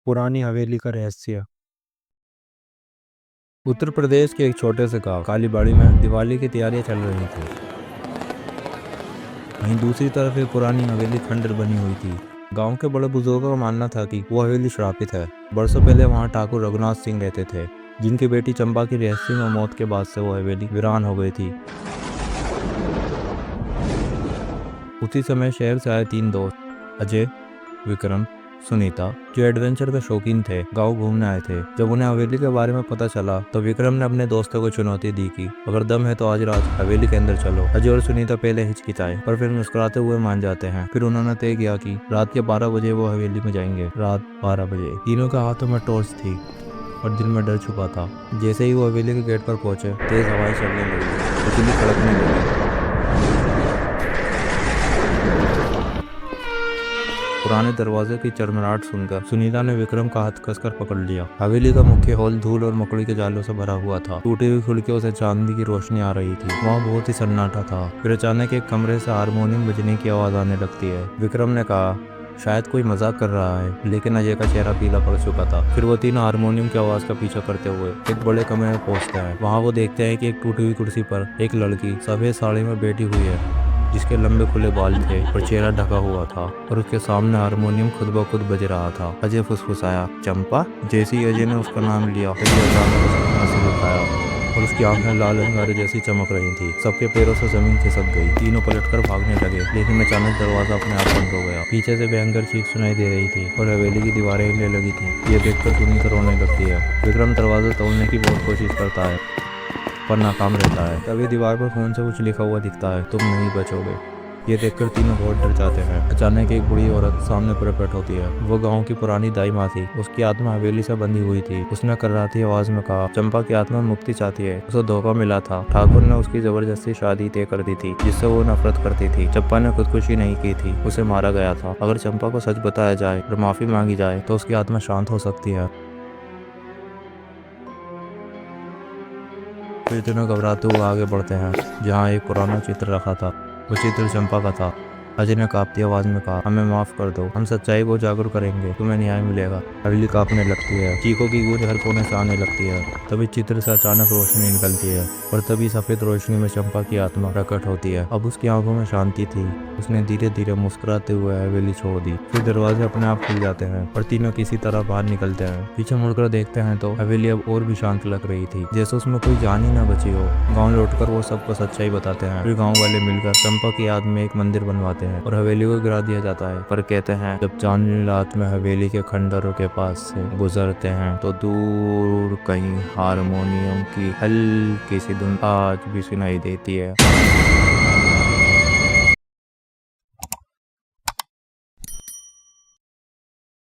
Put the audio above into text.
पुरानी हवेली का रहस्य। उत्तर प्रदेश के एक छोटे से गांव कालीबाड़ी में दिवाली की तैयारियां चल रही थी। वहीं दूसरी तरफ एक पुरानी हवेली खंडर बनी हुई थी। गांव के बड़े बुजुर्गों का मानना था कि वो हवेली श्रापित है। बरसों पहले वहां ठाकुर रघुनाथ सिंह रहते थे, जिनकी बेटी चंपा की रहस्यमय मौत के बाद से वो हवेली वीरान हो गई थी। उसी समय शहर से आए 3 दोस्त अजय, विक्रम, सुनीता, जो एडवेंचर के शौकीन थे, गांव घूमने आए थे। जब उन्हें हवेली के बारे में पता चला तो विक्रम ने अपने दोस्तों को चुनौती दी कि अगर दम है तो आज रात हवेली के अंदर चलो। अजय और सुनीता पहले हिचकिचाए पर फिर मुस्कुराते हुए मान जाते हैं। फिर उन्होंने तय किया कि रात के 12 बजे वो हवेली में जाएंगे। रात 12 बजे तीनों के हाथों में टॉर्च थी और दिल में डर छुपा था। जैसे ही वो हवेली के गेट पर पहुंचे, तेज हवाएं चलने लगी, बिजली कड़कने लगी। पुराने दरवाजे की चरमराहट सुनकर सुनीता ने विक्रम का हाथ कसकर पकड़ लिया। हवेली का मुख्य हॉल धूल और मकड़ी के जालों से भरा हुआ था। टूटी हुई खिड़कियों से चांदनी की रोशनी आ रही थी। वहाँ बहुत ही सन्नाटा था। फिर अचानक एक कमरे से हारमोनियम बजने की आवाज आने लगती है। विक्रम ने कहा, शायद कोई मजाक कर रहा है, लेकिन अजय का चेहरा पीला पड़ चुका था। फिर वो तीनों हारमोनियम की आवाज का पीछा करते हुए एक बड़े कमरे में पहुंचते हैं। वहाँ वो देखते हैं कि एक टूटी हुई कुर्सी पर एक लड़की सफेद साड़ी में बैठी हुई है, जिसके लंबे खुले बाल थे और चेहरा ढका हुआ था, और उसके सामने हारमोनियम खुद ब खुद बज रहा था। अजय फुसफुसाया, चंपा। जैसे ही अजय ने उसका नाम लिया, अजय अचानक उसकी हंसी दिखाया और उसकी आंखें लाल अंगारे जैसी चमक रही थी। सबके पैरों से जमीन खिसक गई। तीनों पलटकर भागने लगे, लेकिन अचानक दरवाजा अपने आप बंद हो गया। पीछे से भयंकर चीख सुनाई दे रही थी और हवेली की दीवारें हिलने लगी थी। ये देखकर सुनीता रोने लगती है। विक्रम दरवाजा तोड़ने की बहुत कोशिश करता है पर नाकाम रहता है। तभी दीवार पर खून से कुछ लिखा हुआ दिखता है, तुम नहीं बचोगे। ये देखकर तीनों बहुत डर जाते हैं। अचानक एक बूढ़ी औरत सामने प्रकट होती है। वो गांव की पुरानी दाई माँ थी। उसकी आत्मा हवेली से बंधी हुई थी। उसने कर्राती आवाज में कहा, चंपा की आत्मा मुक्ति चाहती है। उसे धोखा मिला था। ठाकुर ने उसकी जबरदस्ती शादी तय कर दी थी, जिससे वो नफरत करती थी। चंपा ने खुदकुशी नहीं की थी, उसे मारा गया था। अगर चंपा को सच बताया जाए और माफी मांगी जाए तो उसकी आत्मा शांत हो सकती है। फिर तीनों घबराते हुए आगे बढ़ते हैं, जहाँ एक पुराना चित्र रखा था। वो चित्र चंपा का था। अजय ने कांपती आवाज में कहा, हमें माफ कर दो, हम सच्चाई को जागर करेंगे, तुम्हें न्याय मिलेगा। हवेली कांपने लगती है। चीखों की गूंज हर कोने से आने लगती है। तभी चित्र से अचानक रोशनी निकलती है और तभी सफेद रोशनी में चंपा की आत्मा प्रकट होती है। अब उसकी आंखों में शांति थी। उसने धीरे धीरे मुस्कुराते हुए हवेली छोड़ दी। फिर दरवाजे अपने आप खुल जाते हैं और तीनों किसी तरह बाहर निकलते हैं। पीछे मुड़कर देखते हैं तो हवेली अब और भी शांत लग रही थी, जैसे उसमें कोई जान ही ना बची हो। गांव लौटकर वो सबको सच्चाई बताते हैं। फिर गांव वाले मिलकर चंपा की याद में एक मंदिर बनवाते हैं और हवेली को गिरा दिया जाता है। पर कहते हैं, जब चांदनी रात में हवेली के खंडरों के पास से गुजरते हैं तो दूर कहीं हारमोनियम की हल्की सी धुन आज भी सुनाई देती है।